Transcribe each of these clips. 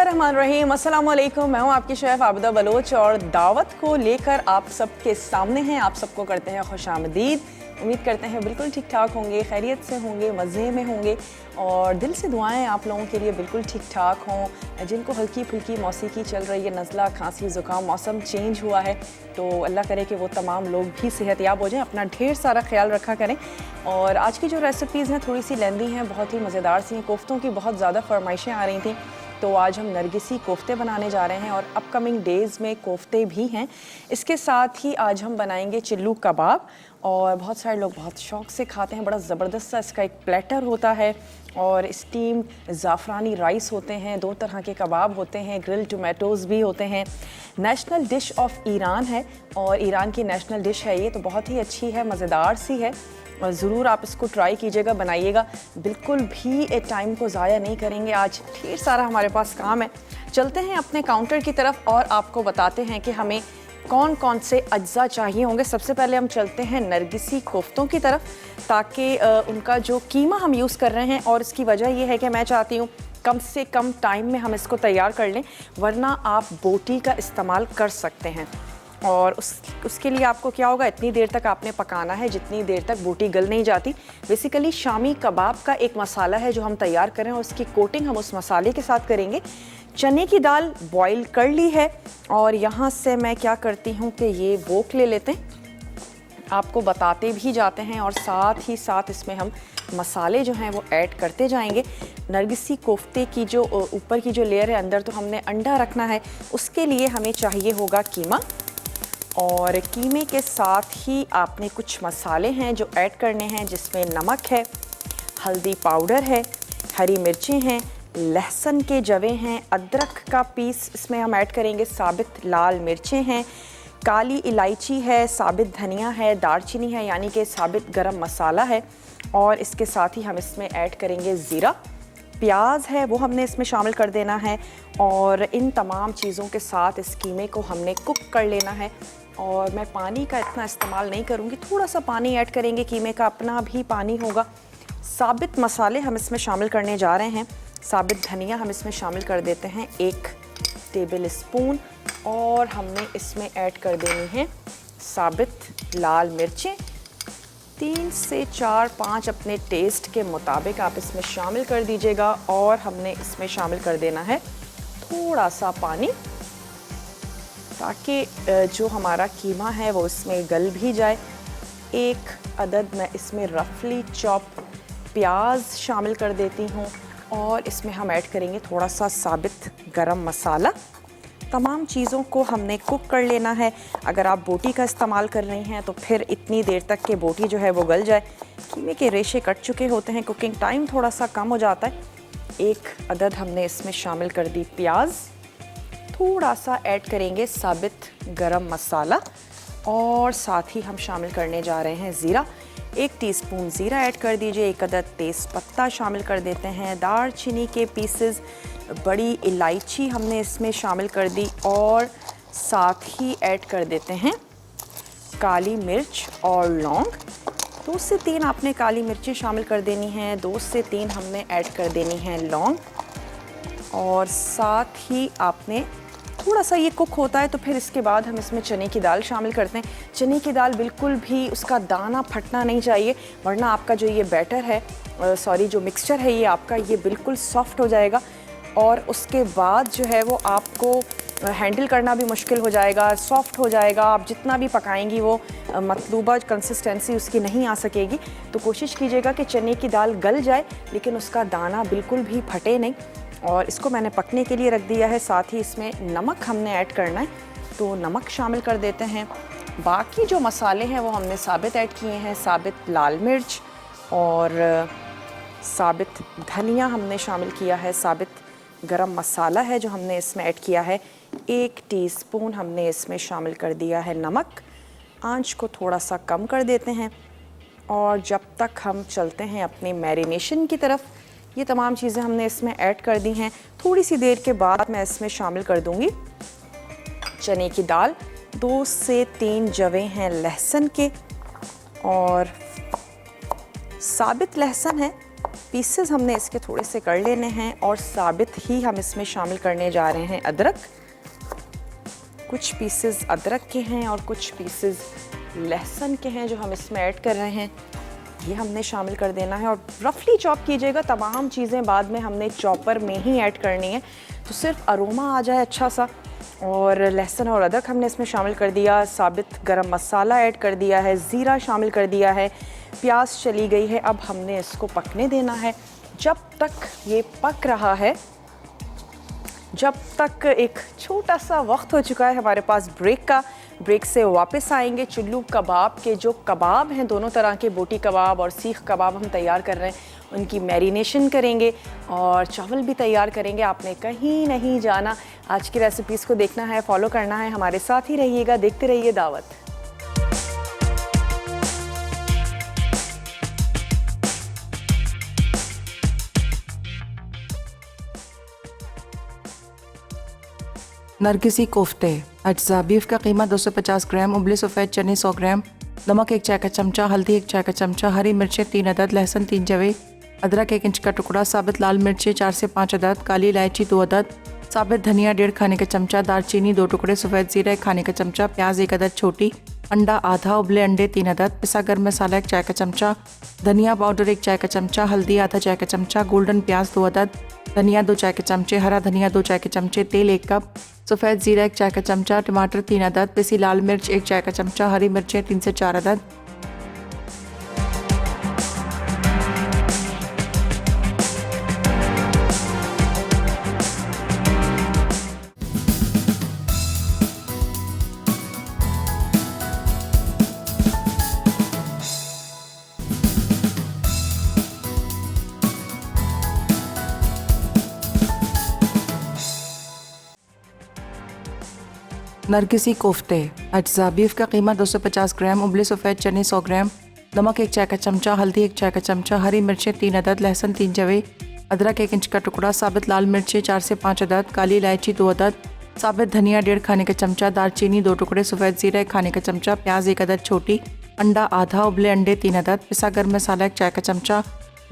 बिस्मिल्लाहिर्रहमानिर्रहीम, अस्सलाम वालेकुम। मैं हूँ आपकी शेफ़ आबिदा बलोच और दावत को लेकर आप सबके सामने हैं। आप सबको करते हैं खुशामदीद। उम्मीद करते हैं बिल्कुल ठीक ठाक होंगे, खैरियत से होंगे, मज़े में होंगे और दिल से दुआएं आप लोगों के लिए बिल्कुल ठीक ठाक हों। जिनको हल्की फुल्की मौसीकी चल रही है, नज़ला खांसी ज़ुकाम, मौसम चेंज हुआ है, तो अल्लाह करे कि वो तमाम लोग भी सेहतयाब हो जाएं। अपना ढेर सारा ख्याल रखा करें। और आज की जो रेसिपीज़ हैं थोड़ी सी लेंदी हैं, बहुत ही मज़ेदार सी हैं। कोफ्तों की बहुत ज़्यादा फरमाइशें आ रही थी, तो आज हम नरगिसी कोफ्ते बनाने जा रहे हैं और अपकमिंग डेज़ में कोफ्ते भी हैं। इसके साथ ही आज हम बनाएंगे चिल्लू कबाब और बहुत सारे लोग बहुत शौक़ से खाते हैं। बड़ा ज़बरदस्त सा इसका एक प्लेटर होता है और स्टीम ज़ाफ़रानी राइस होते हैं, 2 तरह के कबाब होते हैं, ग्रिल टोमेटोज़ भी होते हैं। नेशनल डिश ऑफ ईरान है और ईरान की नेशनल डिश है ये, तो बहुत ही अच्छी है, मज़ेदार सी है और ज़रूर आप इसको ट्राई कीजिएगा, बनाइएगा। बिल्कुल भी टाइम को ज़ाया नहीं करेंगे। आज ढेर सारा हमारे पास काम है। चलते हैं अपने काउंटर की तरफ और आपको बताते हैं कि हमें कौन कौन से अज्जा चाहिए होंगे। सबसे पहले हम चलते हैं नरगिसी कोफ्तों की तरफ, ताकि उनका जो कीमा हम यूज़ कर रहे हैं, और इसकी वजह यह है कि मैं चाहती हूँ कम से कम टाइम में हम इसको तैयार कर लें, वरना आप बोटी का इस्तेमाल कर सकते हैं। और उसके लिए आपको क्या होगा, इतनी देर तक आपने पकाना है जितनी देर तक बोटी गल नहीं जाती। बेसिकली शामी कबाब का एक मसाला है जो हम तैयार करें और उसकी कोटिंग हम उस मसाले के साथ करेंगे। चने की दाल बॉईल कर ली है और यहाँ से मैं क्या करती हूँ कि ये वोक ले लेते हैं, आपको बताते भी जाते हैं और साथ ही साथ इसमें हम मसाले जो हैं वो ऐड करते जाएंगे। नरगिसी कोफ्ते की जो ऊपर की जो लेयर है, अंदर तो हमने अंडा रखना है, उसके लिए हमें चाहिए होगा कीमा। और कीमे के साथ ही आपने कुछ मसाले हैं जो ऐड करने हैं, जिसमें नमक है, हल्दी पाउडर है, हरी मिर्चें हैं, लहसुन के जवे हैं, अदरक का पीस इसमें हम ऐड करेंगे, साबित लाल मिर्चें हैं, काली इलायची है, साबित धनिया है, दालचीनी है यानी कि साबित गरम मसाला है, और इसके साथ ही हम इसमें ऐड करेंगे ज़ीरा। प्याज है वो हमने इसमें शामिल कर देना है और इन तमाम चीज़ों के साथ इस कीमे को हमने कुक कर लेना है। और मैं पानी का इतना इस्तेमाल नहीं करूँगी, थोड़ा सा पानी ऐड करेंगे, कीमे का अपना भी पानी होगा। साबित मसाले हम इसमें शामिल करने जा रहे हैं। साबित धनिया हम इसमें शामिल कर देते हैं 1 टेबल स्पून, और हमने इसमें ऐड कर देनी है साबित लाल मिर्चें 3 से 4-5 अपने टेस्ट के मुताबिक आप इसमें शामिल कर दीजिएगा। और हमने इसमें शामिल कर देना है थोड़ा सा पानी, ताकि जो हमारा कीमा है वो इसमें गल भी जाए। 1 अदद मैं इसमें रफली चॉप प्याज शामिल कर देती हूँ और इसमें हम ऐड करेंगे थोड़ा सा साबित गरम मसाला। तमाम चीज़ों को हमने कुक कर लेना है। अगर आप बोटी का इस्तेमाल कर रही हैं तो फिर इतनी देर तक के बोटी जो है वो गल जाए। कीमे के रेशे कट चुके होते हैं, कुकिंग टाइम थोड़ा सा कम हो जाता है। 1 अदद हमने इसमें शामिल कर दी प्याज, थोड़ा सा ऐड करेंगे साबित गरम मसाला, और साथ ही हम शामिल करने जा रहे हैं ज़ीरा। 1 टीस्पून ज़ीरा ऐड कर दीजिए। 1 अदद तेज़ पत्ता शामिल कर देते हैं, दालचीनी के पीसेस, बड़ी इलायची हमने इसमें शामिल कर दी, और साथ ही ऐड कर देते हैं काली मिर्च और लौंग। 2 से 3 आपने काली मिर्ची शामिल कर देनी हैं, 2 से 3 हमने ऐड कर देनी है लौंग, और साथ ही आपने थोड़ा सा ये कुक होता है तो फिर इसके बाद हम इसमें चने की दाल शामिल करते हैं। चने की दाल बिल्कुल भी उसका दाना फटना नहीं चाहिए, वरना आपका जो ये बैटर है, जो मिक्सचर है ये आपका, ये बिल्कुल सॉफ्ट हो जाएगा और उसके बाद जो है वो आपको हैंडल करना भी मुश्किल हो जाएगा, सॉफ्ट हो जाएगा। आप जितना भी पकाएंगी वो मतलूबा कंसिस्टेंसी उसकी नहीं आ सकेगी। तो कोशिश कीजिएगा कि चने की दाल गल जाए लेकिन उसका दाना बिल्कुल भी फटे नहीं। और इसको मैंने पकने के लिए रख दिया है। साथ ही इसमें नमक हमने ऐड करना है, तो नमक शामिल कर देते हैं। बाकी जो मसाले हैं वो हमने साबित ऐड किए हैं, साबित लाल मिर्च और साबित धनिया हमने शामिल किया है, साबित गरम मसाला है जो हमने इसमें ऐड किया है। 1 टीस्पून हमने इसमें शामिल कर दिया है नमक। आंच को थोड़ा सा कम कर देते हैं और जब तक हम चलते हैं अपने मैरिनेशन की तरफ। ये तमाम चीज़ें हमने इसमें ऐड कर दी हैं। थोड़ी सी देर के बाद मैं इसमें शामिल कर दूंगी चने की दाल, 2 से 3 जवे हैं लहसुन के, और साबित लहसुन है पीसेस हमने इसके थोड़े से कर लेने हैं और साबित ही हम इसमें शामिल करने जा रहे हैं अदरक। कुछ पीसेस अदरक के हैं और कुछ पीसेस लहसुन के हैं जो हम इसमें ऐड कर रहे हैं। ये हमने शामिल कर देना है और रफली चॉप कीजिएगा। तमाम चीज़ें बाद में हमने चॉपर में ही ऐड करनी है, तो सिर्फ अरोमा आ जाए अच्छा सा। और लहसुन और अदरक हमने इसमें शामिल कर दिया, साबित गरम मसाला ऐड कर दिया है, ज़ीरा शामिल कर दिया है, प्याज चली गई है। अब हमने इसको पकने देना है। जब तक ये पक रहा है, जब तक एक छोटा सा वक्त हो चुका है हमारे पास ब्रेक का। ब्रेक से वापस आएंगे। चुल्लू कबाब के जो कबाब हैं, दोनों तरह के बोटी कबाब और सीख कबाब हम तैयार कर रहे हैं, उनकी मैरिनेशन करेंगे और चावल भी तैयार करेंगे। आपने कहीं नहीं जाना। आज की रेसिपीज़ को देखना है, फॉलो करना है, हमारे साथ ही रहिएगा, देखते रहिए दावत। नरगिसी कोफ्ते। अज्जा बीफ का कीमा 250 ग्राम, उबले सफ़ेद चने 100 ग्राम, नमक 1 चाय का चमचा, हल्दी 1 चाय का चमचा, हरी मिर्चें 3 अदद, लहसुन 3 जवे, अदरक 1 इंच का टुकड़ा, साबित लाल मिर्चें 4 से 5 अदद, काली इलायची 2 अदद, साबित धनिया 1.5 खाने का चमचा, दालचीनी 2 टुकड़े, सफ़ेद ज़ीरा 1 खाने का चमचा, प्याज 1 अदद छोटी, अंडा आधा, उबले अंडे 3 अदद, पिसा गर्म मसाला 1 चाय का चमचा, धनिया पाउडर 1 चाय का चमचा, हल्दी आधा चाय का चमचा, गोल्डन प्याज 2 अदद, धनिया 2 चाय के चमचे, हरा धनिया 2 चाय के चमचे, तेल 1 कप, सफ़ेद ज़ीरा 1 चाय का चमचा, टमाटर 3 अदद, पिसी लाल मिर्च 1 चाय का चमचा, हरी मिर्चें 3 से 4 अदद। नरगिसी कोफ्ते। अज्जा बीफ का कीमा 250 ग्राम, उबले सफ़ेद चने 100 ग्राम, नमक 1 चाय का चमचा, हल्दी 1 चाय का चमचा, हरी मिर्चें 3 अदद, लहसुन 3 जवे, अदरक 1 इंच का टुकड़ा, साबित लाल मिर्चें 4 से 5 अदद, काली इलायची 2 अदद, साबित धनिया 1.5 खाने का चमचा, दालचीनी 2 टुकड़े, सफ़ेद ज़ीरा 1 खाने का चमचा, प्याज 1 अदद छोटी, अंडा आधा, उबले अंडे 3 अदद, पिसा गर्म मसाला 1 चाय का चमचा,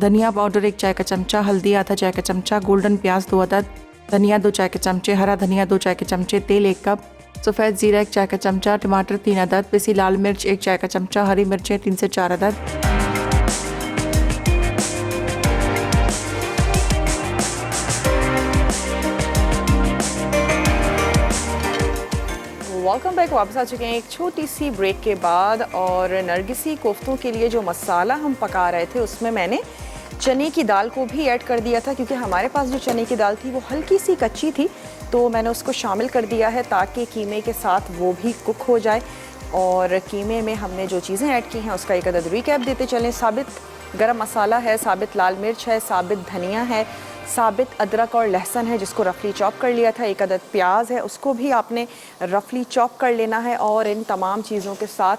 धनिया पाउडर 1 चाय का चमचा, हल्दी आधा चाय का चमचा, गोल्डन प्याज 2 अदद, धनिया 2 चाय के चमचे, हरा धनिया 2 चाय के चमचे, तेल 1 कप, सफ़ेद ज़ीरा 1 चाय का चमचा, टमाटर 3 अदद, पिसी लाल मिर्च 1 चाय का चमचा, हरी मिर्चें 3 से 4 अदद। Welcome back. वापस आ चुके हैं एक छोटी सी ब्रेक के बाद। और नरगिसी कोफ्तों के लिए जो मसाला हम पका रहे थे उसमें मैंने चने की दाल को भी ऐड कर दिया था, क्योंकि हमारे पास जो चने की दाल थी वो हल्की सी कच्ची थी, तो मैंने उसको शामिल कर दिया है ताकि कीमे के साथ वो भी कुक हो जाए। और कीमे में हमने जो चीज़ें ऐड की हैं उसका एक अदद रिकैप देते चलें। साबित गरम मसाला है, साबित लाल मिर्च है, साबित धनिया है, साबित अदरक और लहसुन है जिसको रफली चॉप कर लिया था, एक अदद प्याज है उसको भी आपने रफली चॉप कर लेना है। और इन तमाम चीज़ों के साथ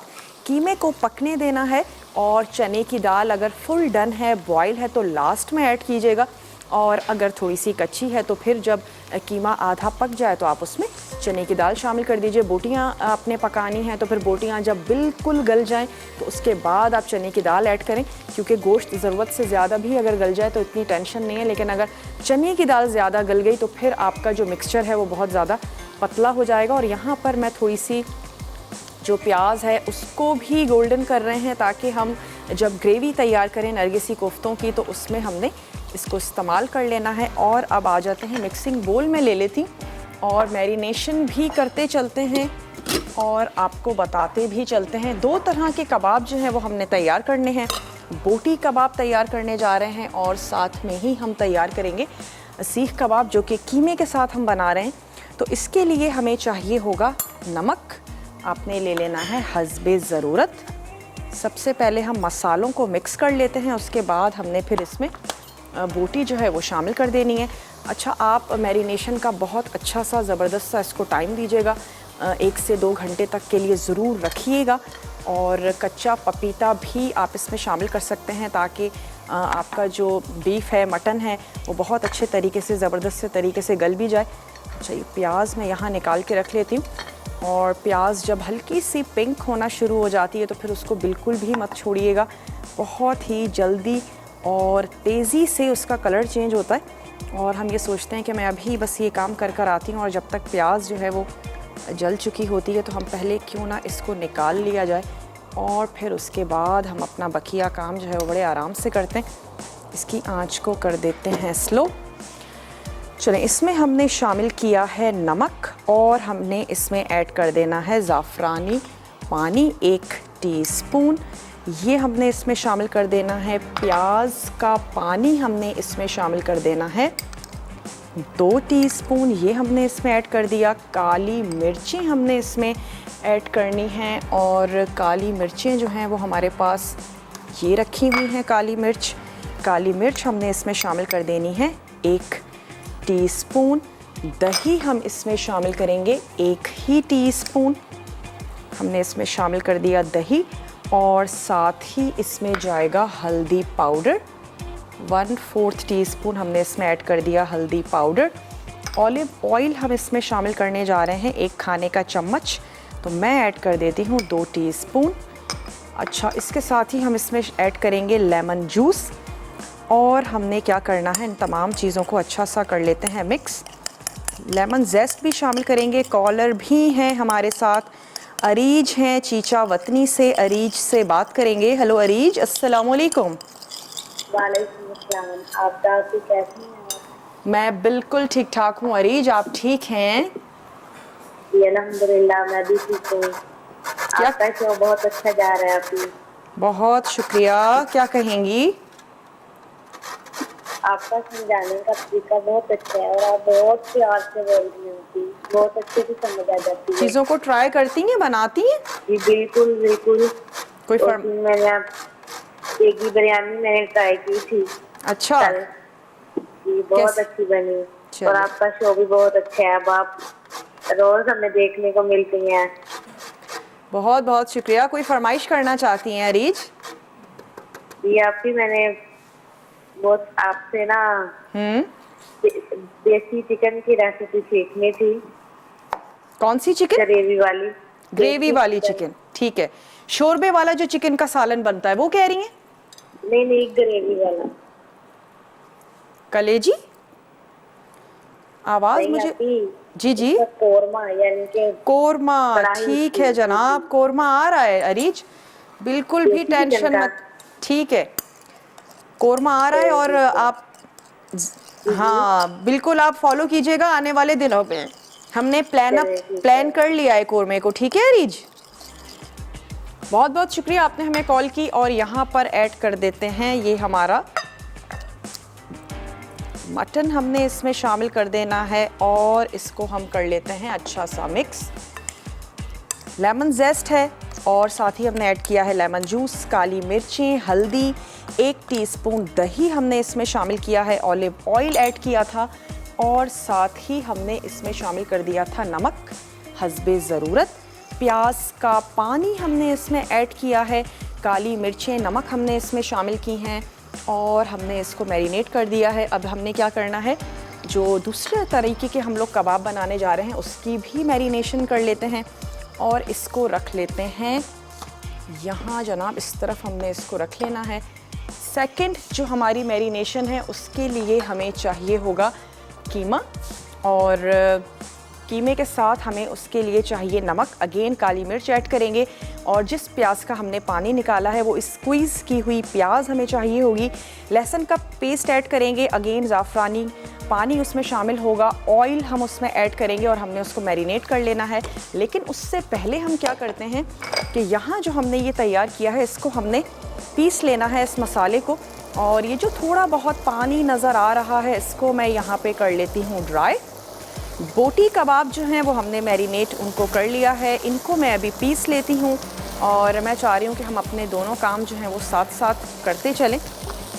कीमे को पकने देना है। और चने की दाल अगर फुल डन है, बॉयल है, तो लास्ट में ऐड कीजिएगा, और अगर थोड़ी सी कच्ची है तो फिर जब कीमा आधा पक जाए तो आप उसमें चने की दाल शामिल कर दीजिए। बोटियाँ आपने पकानी हैं तो फिर बोटियाँ जब बिल्कुल गल जाएं तो उसके बाद आप चने की दाल ऐड करें, क्योंकि गोश्त ज़रूरत से ज़्यादा भी अगर गल जाए तो इतनी टेंशन नहीं है, लेकिन अगर चने की दाल ज़्यादा गल गई तो फिर आपका जो मिक्सचर है वो बहुत ज़्यादा पतला हो जाएगा। और यहाँ पर मैं थोड़ी सी जो प्याज है उसको भी गोल्डन कर रहे हैं, ताकि हम जब ग्रेवी तैयार करें नरगिसी कोफ्तों की तो उसमें हमने इसको इस्तेमाल कर लेना है। और अब आ जाते हैं मिक्सिंग बोल में ले लेती और मैरिनेशन भी करते चलते हैं और आपको बताते भी चलते हैं। 2 तरह के कबाब जो हैं वो हमने तैयार करने हैं। बोटी कबाब तैयार करने जा रहे हैं और साथ में ही हम तैयार करेंगे सीख कबाब, जो कि कीमे के साथ हम बना रहे हैं। तो इसके लिए हमें चाहिए होगा नमक, आपने ले लेना है हस्बे ज़रूरत। सबसे पहले हम मसालों को मिक्स कर लेते हैं, उसके बाद हमने फिर इसमें बोटी जो है वो शामिल कर देनी है। अच्छा, आप मैरिनेशन का बहुत अच्छा सा ज़बरदस्त सा इसको टाइम दीजिएगा, 1 से 2 घंटे तक के लिए ज़रूर रखिएगा। और कच्चा पपीता भी आप इसमें शामिल कर सकते हैं, ताकि आपका जो बीफ है, मटन है, वो बहुत अच्छे तरीके से, ज़बरदस्त से तरीके से गल भी जाए। अच्छा, ये प्याज मैं यहाँ निकाल के रख लेती हूँ। और प्याज जब हल्की सी पिंक होना शुरू हो जाती है तो फिर उसको बिल्कुल भी मत छोड़िएगा, बहुत ही जल्दी और तेज़ी से उसका कलर चेंज होता है और हम ये सोचते हैं कि मैं अभी बस ये काम कर कर आती हूँ और जब तक प्याज जो है वो जल चुकी होती है तो हम पहले क्यों ना इसको निकाल लिया जाए और फिर उसके बाद हम अपना बकिया काम जो है वो बड़े आराम से करते हैं। इसकी आंच को कर देते हैं स्लो। चलें, इसमें हमने शामिल किया है नमक और हमने इसमें ऐड कर देना है ज़ाफ़रानी पानी 1 टीस्पून। ये हमने इसमें शामिल कर देना है प्याज का पानी, हमने इसमें शामिल कर देना है 2 टीस्पून। ये हमने इसमें ऐड कर दिया। काली मिर्चें हमने इसमें ऐड करनी हैं और काली मिर्चें जो हैं वो हमारे पास ये रखी हुई हैं। काली मिर्च हमने इसमें शामिल कर देनी है 1 टीस्पून। दही हम इसमें शामिल करेंगे 1 ही टीस्पून। हमने इसमें शामिल कर दिया दही और साथ ही इसमें जाएगा हल्दी पाउडर 1/4 टीस्पून। हमने इसमें ऐड कर दिया हल्दी पाउडर। ऑलिव ऑयल हम इसमें शामिल करने जा रहे हैं 1 खाने का चम्मच, तो मैं ऐड कर देती हूँ 2 टीस्पून। अच्छा, इसके साथ ही हम इसमें ऐड करेंगे लेमन जूस और हमने क्या करना है, इन तमाम चीज़ों को अच्छा सा कर लेते हैं मिक्स। लेमन जेस्ट भी शामिल करेंगे। कॉलर भी हैं हमारे साथ, अरीज हैं चीचा वतनी से। अरीज से बात करेंगे। हेलो अरीज, अस्सलाम वालेकुम। वालेकुम अस्सलाम। आप कैसी हैं? मैं बिल्कुल ठीक ठाक हूँ अरीज, आप ठीक हैं? जी अल्हम्दुलिल्लाह, मैं भी ठीक हूँ। आपका शो बहुत अच्छा जा रहा है अभी। बहुत शुक्रिया। क्या कहेंगी? आपका समझाने का तरीका बहुत अच्छा है और आप बहुत प्यार से बोल रही होती, बहुत अच्छे से समझ आ जाती है। चीज़ों को ट्राई करती हैं, बनाती हैं? जी बिल्कुल बिल्कुल। कोई फर्म? मैंने एगी बिरयानी मैंने ट्राई की थी। अच्छा, कल। जी बहुत अच्छी बनी चलिए। और आपका शो भी बहुत अच्छा है। अब आप रोज हमें देखने को मिलती हैं। बहुत बहुत शुक्रिया। कोई फरमाइश करना चाहती हैं अरीज? जी आपकी मैंने बहुत आपसे ना देसी चिकन की रेसिपी सीखनी थी। कौन सी चिकन? ग्रेवी वाली चिकन। ठीक है। शोरबे वाला जो चिकन का सालन बनता है वो कह रही हैं? नहीं ग्रेवी वाला। कलेजी आवाज मुझे जी कोरमा यानी कि कोरमा। ठीक है जनाब, कोरमा आ रहा है अरीज, बिल्कुल भी टेंशन मत। ठीक है, कोरमा आ रहा है और आप हाँ बिल्कुल आप फॉलो कीजिएगा आने वाले दिनों में। हमने प्लान कर लिया है कोरमे को। ठीक है अरीज, बहुत बहुत शुक्रिया आपने हमें कॉल की। और यहाँ पर ऐड कर देते हैं ये हमारा मटन, हमने इसमें शामिल कर देना है और इसको हम कर लेते हैं अच्छा सा मिक्स। लेमन जेस्ट है और साथ ही हमने ऐड किया है लेमन जूस, काली मिर्चें, हल्दी, 1 टीस्पून दही हमने इसमें शामिल किया है, ऑलिव ऑयल ऐड किया था और साथ ही हमने इसमें शामिल कर दिया था नमक हस्बे ज़रूरत। प्याज का पानी हमने इसमें ऐड किया है, काली मिर्चें, नमक हमने इसमें शामिल की हैं और हमने इसको मैरिनेट कर दिया है। अब हमने क्या करना है, जो दूसरे तरीके के हम लोग कबाब बनाने जा रहे हैं उसकी भी मैरिनेशन कर लेते हैं और इसको रख लेते हैं यहाँ जनाब, इस तरफ हमने इसको रख लेना है। सेकंड जो हमारी मैरिनेशन है उसके लिए हमें चाहिए होगा कीमा और कीमे के साथ हमें उसके लिए चाहिए नमक, अगेन काली मिर्च ऐड करेंगे और जिस प्याज का हमने पानी निकाला है वो स्क्वीज़ की हुई प्याज हमें चाहिए होगी। लहसुन का पेस्ट ऐड करेंगे, अगेन ज़ाफ़रानी पानी उसमें शामिल होगा, ऑयल हम उसमें ऐड करेंगे और हमने उसको मैरिनेट कर लेना है। लेकिन उससे पहले हम क्या करते हैं कि यहाँ जो हमने ये तैयार किया है इसको हमने पीस लेना है इस मसाले को और ये जो थोड़ा बहुत पानी नज़र आ रहा है इसको मैं यहाँ पे कर लेती हूँ ड्राई। बोटी कबाब जो हैं वो हमने मैरिनेट उनको कर लिया है, इनको मैं अभी पीस लेती हूँ और मैं चाह रही हूँ कि हम अपने दोनों काम जो हैं वो साथ साथ करते चलें।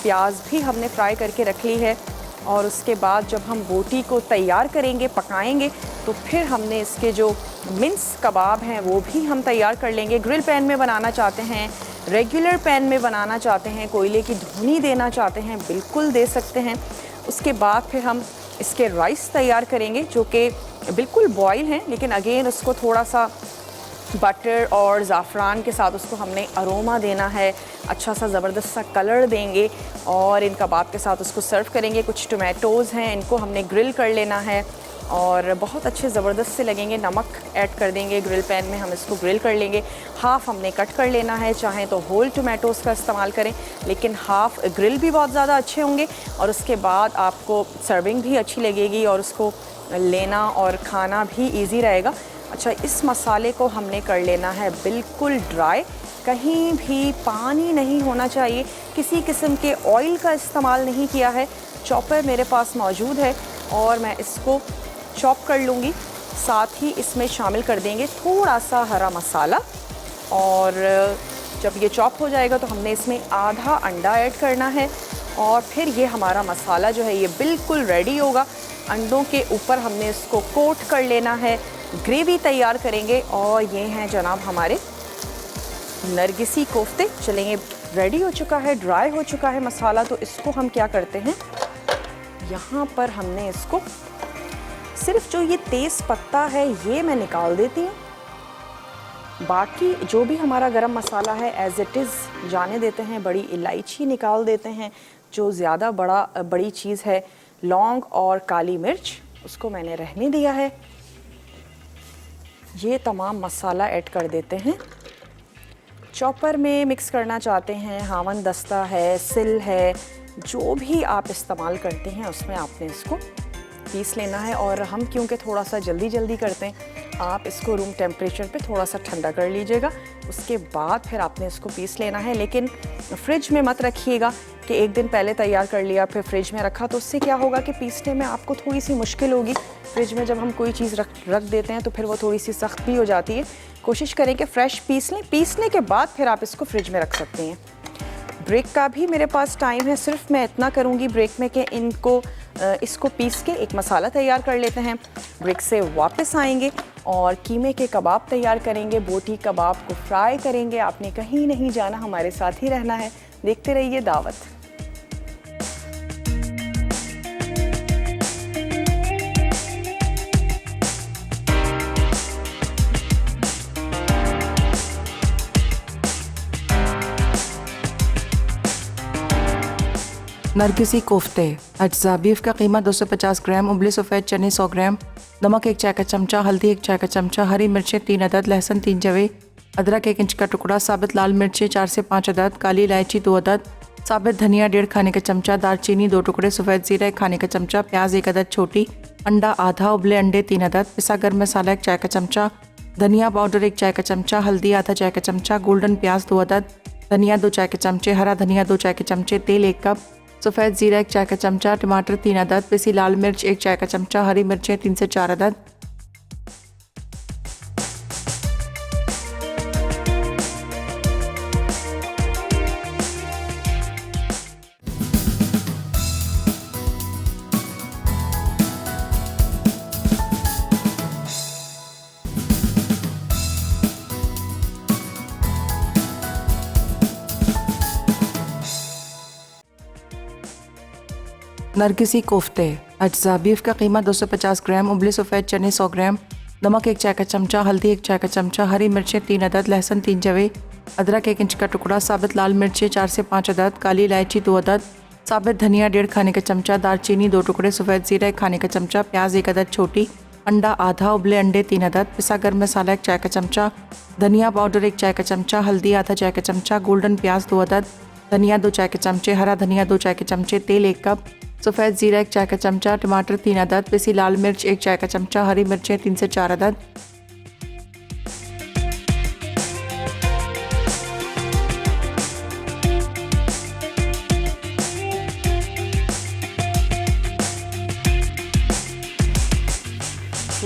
प्याज भी हमने फ्राई करके रख ली है और उसके बाद जब हम बोटी को तैयार करेंगे, पकाएंगे, तो फिर हमने इसके जो मिन्स कबाब हैं वो भी हम तैयार कर लेंगे। ग्रिल पैन में बनाना चाहते हैं, रेगुलर पैन में बनाना चाहते हैं, कोयले की धुनी देना चाहते हैं, बिल्कुल दे सकते हैं। उसके बाद फिर हम इसके राइस तैयार करेंगे जो कि बिल्कुल बॉयल हैं, लेकिन अगेन उसको थोड़ा सा बटर और ज़ाफ़रान के साथ उसको हमने अरोमा देना है, अच्छा सा ज़बरदस्त सा कलर देंगे और इन कबाब के साथ उसको सर्व करेंगे। कुछ टोमेटोज़ हैं, इनको हमने ग्रिल कर लेना है और बहुत अच्छे ज़बरदस्त से लगेंगे। नमक ऐड कर देंगे, ग्रिल पैन में हम इसको ग्रिल कर लेंगे। हाफ़ हमने कट कर लेना है, चाहें तो होल टोमेटोज़ का इस्तेमाल करें, लेकिन हाफ़ ग्रिल भी बहुत ज़्यादा अच्छे होंगे और उसके बाद आपको सर्विंग भी अच्छी लगेगी और उसको लेना और खाना भी ईजी रहेगा। अच्छा, इस मसाले को हमने कर लेना है बिल्कुल ड्राई, कहीं भी पानी नहीं होना चाहिए, किसी किस्म के ऑयल का इस्तेमाल नहीं किया है। चॉपर मेरे पास मौजूद है और मैं इसको चॉप कर लूँगी। साथ ही इसमें शामिल कर देंगे थोड़ा सा हरा मसाला और जब ये चॉप हो जाएगा तो हमने इसमें आधा अंडा ऐड करना है और फिर ये हमारा मसाला जो है ये बिल्कुल रेडी होगा। अंडों के ऊपर हमने इसको कोट कर लेना है, ग्रेवी तैयार करेंगे और ये हैं जनाब हमारे नरगिसी कोफ्ते। चलेंगे, रेडी हो चुका है, ड्राई हो चुका है मसाला। तो इसको हम क्या करते हैं, यहाँ पर हमने इसको सिर्फ जो ये तेज़ पत्ता है ये मैं निकाल देती हूँ, बाकी जो भी हमारा गरम मसाला है एज़ इट इज़ जाने देते हैं। बड़ी इलायची निकाल देते हैं, जो ज़्यादा बड़ी चीज़ है। लौंग और काली मिर्च उसको मैंने रहने दिया है। ये तमाम मसाला ऐड कर देते हैं। चॉपर में मिक्स करना चाहते हैं, हावन दस्ता है, सिल है, जो भी आप इस्तेमाल करते हैं उसमें आपने इसको पीस लेना है। और हम क्योंकि थोड़ा सा जल्दी करते हैं, आप इसको रूम टेम्परेचर पे थोड़ा सा ठंडा कर लीजिएगा, उसके बाद फिर आपने इसको पीस लेना है। लेकिन फ्रिज में मत रखिएगा कि एक दिन पहले तैयार कर लिया फिर फ्रिज में रखा, तो उससे क्या होगा कि पीसने में आपको थोड़ी सी मुश्किल होगी। फ्रिज में जब हम कोई चीज़ रख देते हैं तो फिर वो थोड़ी सी सख्त भी हो जाती है। कोशिश करें कि फ़्रेश पीस लें, पीसने के बाद फिर आप इसको फ्रिज में रख सकते हैं। ब्रेक का भी मेरे पास टाइम है, सिर्फ मैं इतना करूँगी ब्रेक में कि इसको पीस के एक मसाला तैयार कर लेते हैं। ब्रेक से वापस आएंगे और कीमे के कबाब तैयार करेंगे, बोटी कबाब को फ्राई करेंगे। आपने कहीं नहीं जाना, हमारे साथ ही रहना है, देखते रहिए दावत। नरगिसी कोफ्ते। अज्जा बीफ का कीमत 250 ग्राम, उबले सफ़ेद चने 100 ग्राम, नमक 1 चाय का चमचा, हल्दी 1 चाय का चमचा, हरी मिर्चें 3 अदद, लहसुन 3 जवे, अदरक 1 इंच का टुकड़ा, साबित लाल मिर्चें 4 से 5 अदद, काली इलायची 2 अदद, साबित धनिया 1.5 खाने का चमचा, दालचीनी 2 टुकड़े, सफ़ेद ज़ीरा 1 खाने का चमचा, प्याज 1 अदद छोटी, अंडा आधा, उबले अंडे 3 अदद, पिसा गर्म मसाला 1 चाय का चमचा, धनिया पाउडर 1 चाय का चमचा, हल्दी आधा चाय का चमचा, गोल्डन प्याज 2 अदद, धनिया 2 चाय के चमचे, हरा धनिया 2 चाय के चमचे, तेल 1 कप, सफ़ेद ज़ीरा 1 चाय का चमचा, टमाटर 3 अदद, पिसी लाल मिर्च 1 चाय का चमचा, हरी मिर्चें 3 से 4 अदद। नरगिसी कोफ्ते। अज्जा बीफ का कीमत 250 ग्राम, उबले सफ़ेद चने 100 ग्राम, नमक 1 चाय का चमचा, हल्दी 1 चाय का चमचा, हरी मिर्चें 3 अदद, लहसुन 3 जवे, अदरक 1 इंच का टुकड़ा, साबित लाल मिर्चें 4 से 5 अदद, काली इलायची 2 अदद, साबित धनिया 1.5 खाने का चमचा, दालचीनी 2 टुकड़े, सफ़ेद ज़ीरा 1 खाने का चमचा, प्याज 1 अदद छोटी, अंडा आधा, उबले अंडे 3 अदद, पिसा गर्म मसाला 1 चाय का चमचा, धनिया पाउडर 1 चाय का चमचा, हल्दी आधा चाय का चमचा, गोल्डन प्याज 2 अदद, धनिया 2 चाय के चमचे, हरा धनिया 2 चाय के चमचे, तेल 1 कप, सफ़ेद ज़ीरा 1 चाय का चमचा, टमाटर 3 अदद, पिसी लाल मिर्च 1 चाय का चमचा, हरी मिर्चें 3 से 4 अदद।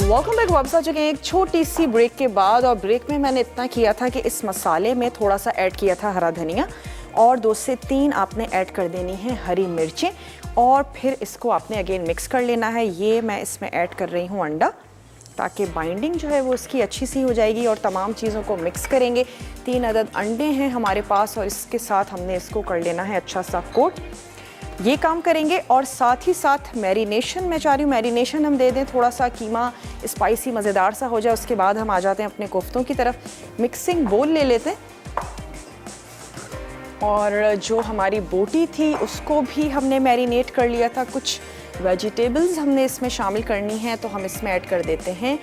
वेलकम बैक, वापस आ चुके हैं एक छोटी सी ब्रेक के बाद। और ब्रेक में मैंने इतना किया था कि इस मसाले में थोड़ा सा ऐड किया था हरा धनिया और 2 से 3 आपने ऐड कर देनी है हरी मिर्चें और फिर इसको आपने अगेन मिक्स कर लेना है। ये मैं इसमें ऐड कर रही हूँ अंडा, ताकि बाइंडिंग जो है वो इसकी अच्छी सी हो जाएगी और तमाम चीज़ों को मिक्स करेंगे। 3 अदद अंडे हैं हमारे पास और इसके साथ हमने इसको कर लेना है अच्छा सा कोट। ये काम करेंगे और साथ ही साथ मैरिनेशन मैं चाह रही हूँ मैरिनेशन हम दे दें, थोड़ा सा कीमा स्पाइसी मज़ेदार सा हो जाए। उसके बाद हम आ जाते हैं अपने कोफ्तों की तरफ। मिक्सिंग बोल ले लेते हैं और जो हमारी बोटी थी उसको भी हमने मैरिनेट कर लिया था। कुछ वेजिटेबल्स हमने इसमें शामिल करनी है तो हम इसमें ऐड कर देते हैं।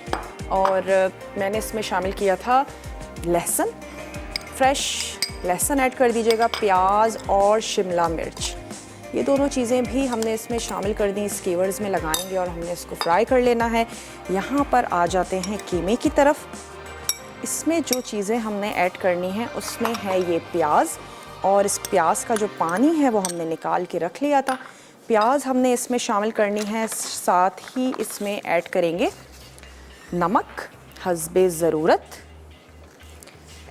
और मैंने इसमें शामिल किया था लहसुन, फ्रेश लहसुन ऐड कर दीजिएगा, प्याज और शिमला मिर्च, ये दोनों चीज़ें भी हमने इसमें शामिल कर दी। स्कीवर्स में लगाएंगे और हमने इसको फ्राई कर लेना है। यहाँ पर आ जाते हैं कीमे की तरफ। इसमें जो चीज़ें हमने ऐड करनी है उसमें है ये प्याज, और इस प्याज का जो पानी है वो हमने निकाल के रख लिया था। प्याज हमने इसमें शामिल करनी है, साथ ही इसमें ऐड करेंगे नमक हस्बे ज़रूरत,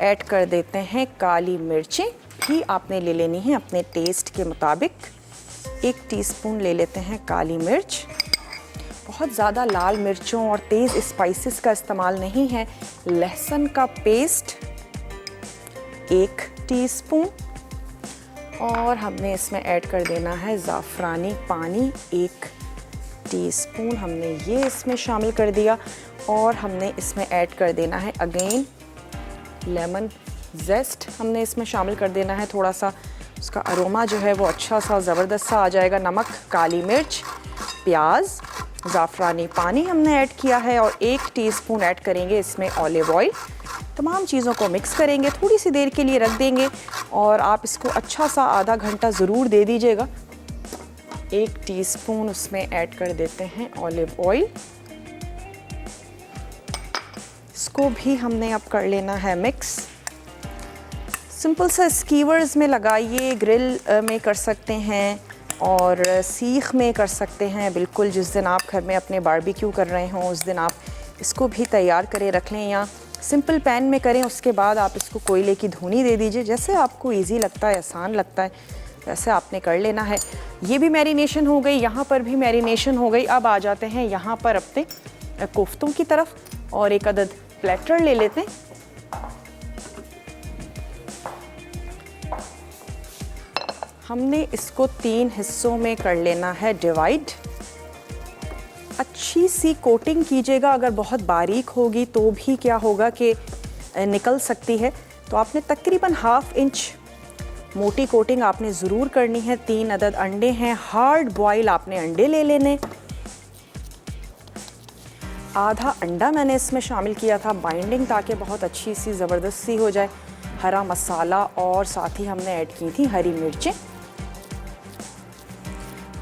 ऐड कर देते हैं काली मिर्चें भी आपने ले लेनी है अपने टेस्ट के मुताबिक। 1 टीस्पून ले लेते हैं काली मिर्च। बहुत ज़्यादा लाल मिर्चों और तेज़ स्पाइसेस का इस्तेमाल नहीं है। लहसुन का पेस्ट 1 टीस्पून, और हमने इसमें ऐड कर देना है ज़ाफ़रानी पानी 1 टीस्पून, हमने ये इसमें शामिल कर दिया। और हमने इसमें ऐड कर देना है अगेन लेमन जेस्ट, हमने इसमें शामिल कर देना है थोड़ा सा, उसका अरोमा जो है वो अच्छा सा ज़बरदस्त सा आ जाएगा। नमक, काली मिर्च, प्याज, ज़ाफ़रानी पानी हमने ऐड किया है और 1 टीस्पून ऐड करेंगे इसमें ऑलिव ऑयल। तमाम चीज़ों को मिक्स करेंगे, थोड़ी सी देर के लिए रख देंगे और आप इसको अच्छा सा आधा घंटा ज़रूर दे दीजिएगा। 1 टीस्पून उसमें ऐड कर देते हैं ऑलिव ऑयल। इसको भी हमने अब कर लेना है मिक्स। सिंपल सा स्कीवर्स में लगाइए, ग्रिल में कर सकते हैं और सीख में कर सकते हैं। बिल्कुल जिस दिन आप घर में अपने बारबेक्यू कर रहे हों उस दिन आप इसको भी तैयार करें रख लें, या सिंपल पैन में करें। उसके बाद आप इसको कोयले की धुनी दे दीजिए, जैसे आपको इजी लगता है, आसान लगता है, वैसे आपने कर लेना है। ये भी मैरिनेशन हो गई, यहाँ पर भी मैरिनेशन हो गई। अब आ जाते हैं यहाँ पर अपने कोफ्तों की तरफ और एक अदद प्लेटर ले लेते हैं। हमने इसको 3 हिस्सों में कर लेना है डिवाइड। अच्छी सी कोटिंग कीजिएगा, अगर बहुत बारीक होगी तो भी क्या होगा कि निकल सकती है, तो आपने तकरीबन 1/2 इंच मोटी कोटिंग आपने ज़रूर करनी है। 3 अदद अंडे हैं, हार्ड बॉयल आपने अंडे ले लेने। आधा अंडा मैंने इसमें शामिल किया था बाइंडिंग, ताकि बहुत अच्छी सी ज़बरदस्त सी हो जाए। हरा मसाला और साथ ही हमने ऐड की थी हरी मिर्चें।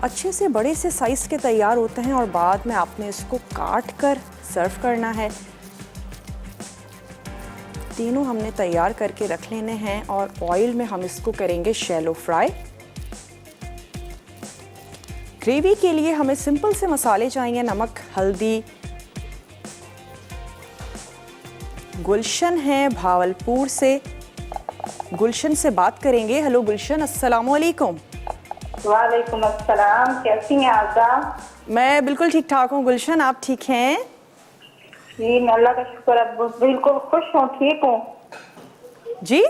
अच्छे से बड़े से साइज़ के तैयार होते हैं और बाद में आपने इसको काट कर सर्व करना है। तीनों हमने तैयार करके रख लेने हैं और ऑयल में हम इसको करेंगे शैलो फ्राई। ग्रेवी के लिए हमें सिंपल से मसाले चाहिए, नमक, हल्दी। गुलशन है भावलपुर से, गुलशन से बात करेंगे। हेलो गुलशन, अस्सलाम वालेकुम। वालेकुम अस्सलाम, कैसी हैं आप? मैं बिल्कुल ठीक ठाक हूँ गुलशन, आप ठीक हैं? जी मैं अल्लाह का शुक्र है, बिल्कुल खुश हूँ, ठीक हूँ जी।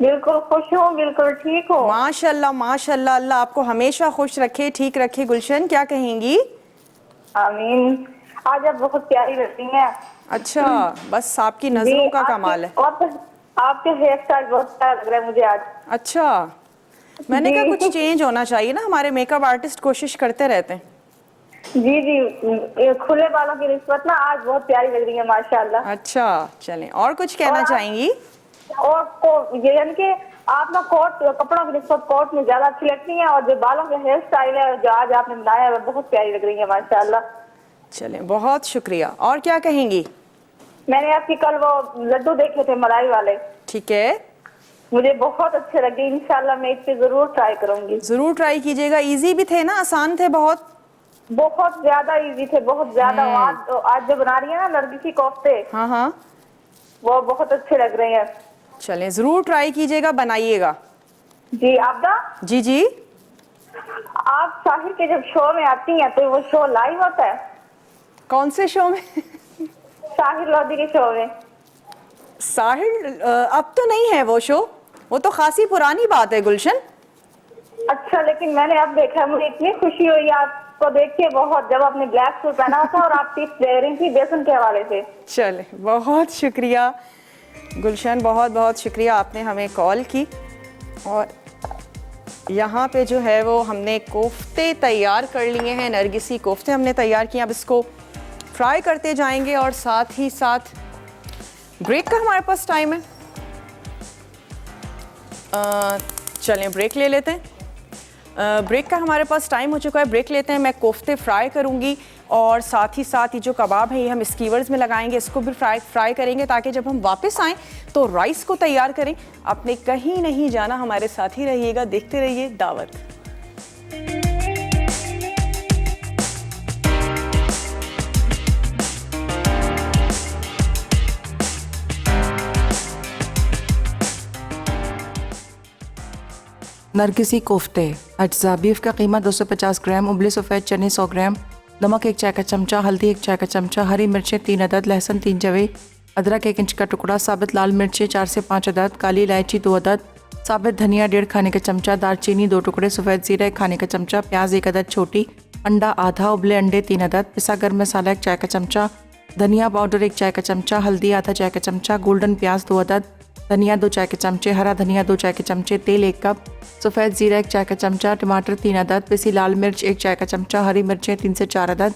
बिल्कुल खुश हूँ, बिल्कुल ठीक हूँ। माशाल्लाह माशाल्लाह, अल्लाह आपको हमेशा खुश रखे, ठीक रखे। गुलशन क्या कहेंगी? आमीन। आज आप बहुत प्यारी लगती हैं। अच्छा, बस आपकी नजरों का कमाल है। और आपके हेयर स्टाइल बहुत प्यारा लग रहा है मुझे आज। अच्छा, मैंने कहा कुछ चेंज होना चाहिए ना, हमारे मेकअप आर्टिस्ट कोशिश करते रहते हैं। जी जी, खुले बालों की निस्बत ना आज बहुत प्यारी लग रही है माशाल्लाह। अच्छा चलें, और कुछ कहना चाहेंगी? और ये यानी कि आप ना कोट कपड़ों की निस्बत कोट में ज्यादा अच्छी लगती हैं, और जो बालों का हेयर स्टाइल है जो आज आपने बनाया है बहुत प्यारी लग रही है माशाल्लाह। चलें, बहुत शुक्रिया। और क्या कहेंगी? मैंने आपकी कल वो लड्डू देखे थे मलाई वाले, ठीक है, मुझे बहुत अच्छे लगे। इंशाल्लाह मैं इस पे जरूर ट्राई करूंगी। जरूर ट्राई कीजिएगा। इजी भी थे ना, आसान थे बहुत? बहुत ज्यादा इजी थे, बहुत ज्यादा। आज जो बना रही है ना लड़की की कोफ्ते, हाँ हाँ, वो बहुत अच्छे लग रहे हैं। चलें, जरूर ट्राई कीजिएगा, बनाइएगा। जी आपदा जी जी। आप साहिर के जब शो में आती हैं तो वो शो लाइव होता है? कौन से शो में? साहिर लोधी के शो में। साहिर अब तो नहीं है वो शो, वो तो खासी पुरानी बात है गुलशन। अच्छा, लेकिन मैंने अब देखा, मुझे इतनी खुशी हुई आपको देख के बहुत, जब आपने ब्लैक सूट पहना हुआ था और आप टिप्स दे रही थी बेसन के हवाले से। चले, बहुत शुक्रिया गुलशन, बहुत बहुत शुक्रिया, आपने हमें कॉल की। और यहाँ पे जो है वो हमने कोफ्ते तैयार कर लिए हैं, नरगिसी कोफ्ते हमने तैयार किए। अब इसको फ्राई करते जाएंगे और साथ ही साथ ब्रेक का हमारे पास टाइम है। चलें ब्रेक ले लेते हैं। ब्रेक का हमारे पास टाइम हो चुका है, ब्रेक लेते हैं। मैं कोफ्ते फ्राई करूंगी और साथ ही साथ ये जो कबाब है ये हम स्कीवर्स में लगाएंगे, इसको भी फ्राई करेंगे ताकि जब हम वापस आएँ तो राइस को तैयार करें। आपने कहीं नहीं जाना, हमारे साथ ही रहिएगा, देखते रहिए दावत। नरगिसी कोफ्ते। अज्जा बीफ का कीमा 250 ग्राम, उबले सफ़ेद चने 100 ग्राम, नमक 1 चाय का चमचा, हल्दी 1 चाय का चमचा, हरी मिर्चें 3 अदद, लहसुन 3 जवे, अदरक 1 इंच का टुकड़ा, साबित लाल मिर्चें 4 से 5 अदद, काली इलायची 2 अदद, साबित धनिया 1.5 खाने का चमचा, दालचीनी 2 टुकड़े, सफ़ेद ज़ीरा 1 खाने का चमचा, प्याज 1 अदद छोटी, अंडा आधा, उबले अंडे 3 अदद, पिसा गर्म मसाला 1 चाय का चमचा, धनिया पाउडर 1 चाय का चमचा, हल्दी आधा चाय का चमचा, गोल्डन प्याज 2 अदद, धनिया 2 चाय के चमचे, हरा धनिया 2 चाय के चमचे, तेल 1 कप, सफ़ेद ज़ीरा 1 चाय का चमचा, टमाटर 3 अदद, पिसी लाल मिर्च 1 चाय का चमचा, हरी मिर्चें 3 से 4 अदद।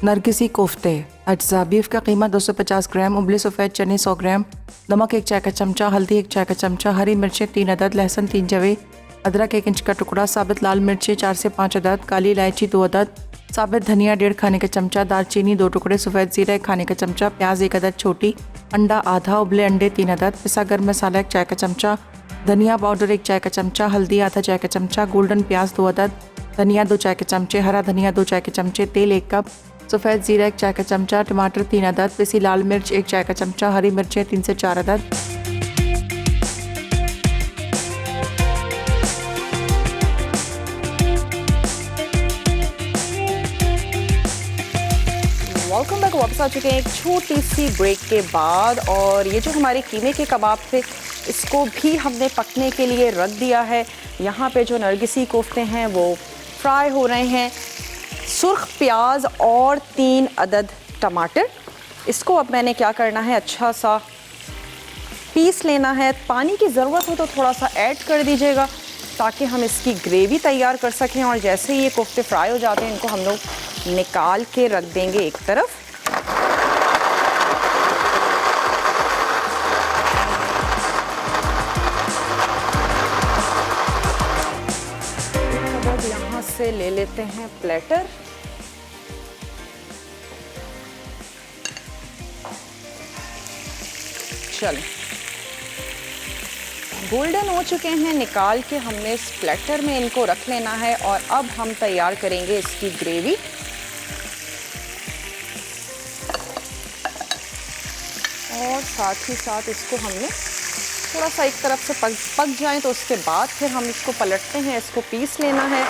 नरगिसी कोफ्ते। अज्जा बीफ का कीमा 250 ग्राम, उबले सफ़ेद चने 100 ग्राम, नमक 1 चाय का चमचा, हल्दी 1 चाय का चमचा, हरी मिर्चें 3 अदद, लहसुन 3 जवे, अदरक 1 इंच का टुकड़ा, साबित लाल मिर्चें 4 से 5 अदद, काली इलायची 2 अदद, साबित धनिया 1.5 खाने का चमचा, दालचीनी 2 टुकड़े, सफ़ेद ज़ीरा 1 खाने का चमचा, प्याज 1 अदद छोटी, अंडा आधा, उबले अंडे 3 अदद, पिसा गर्म मसाला 1 चाय का चमचा, धनिया पाउडर 1 चाय का चमचा, हल्दी आधा चाय का चमचा, गोल्डन प्याज 2 अदद, धनिया 2 चाय के चमचे, हरा धनिया 2 चाय के चमचे, तेल 1 कप, सफ़ेद ज़ीरा 1 चाय का चमचा, टमाटर 3 अदद, पिसी लाल मिर्च 1 चाय का चमचा, हरी मिर्चें 3 से 4 अदद। वेलकम बैक, वापस आ चुके हैं एक छोटी सी ब्रेक के बाद। और ये जो हमारे कीमे के कबाब थे इसको भी हमने पकने के लिए रख दिया है। यहाँ पे जो नरगिसी कोफ्ते हैं वो फ्राई हो रहे हैं। सुर्ख प्याज और 3 अदद टमाटर, इसको अब मैंने क्या करना है, अच्छा सा पीस लेना है। पानी की ज़रूरत हो तो थोड़ा सा ऐड कर दीजिएगा ताकि हम इसकी ग्रेवी तैयार कर सकें। और जैसे ही ये कोफ्ते फ्राई हो जाते हैं इनको हम लोग निकाल के रख देंगे एक तरफ। अब यहाँ से ले लेते हैं प्लेटर। चलें, गोल्डन हो चुके हैं, निकाल के हमने इस प्लेटर में इनको रख लेना है। और अब हम तैयार करेंगे इसकी ग्रेवी। और साथ ही साथ इसको हमने थोड़ा सा एक तरफ से पक जाए तो उसके बाद फिर हम इसको पलटते हैं, इसको पीस लेना है।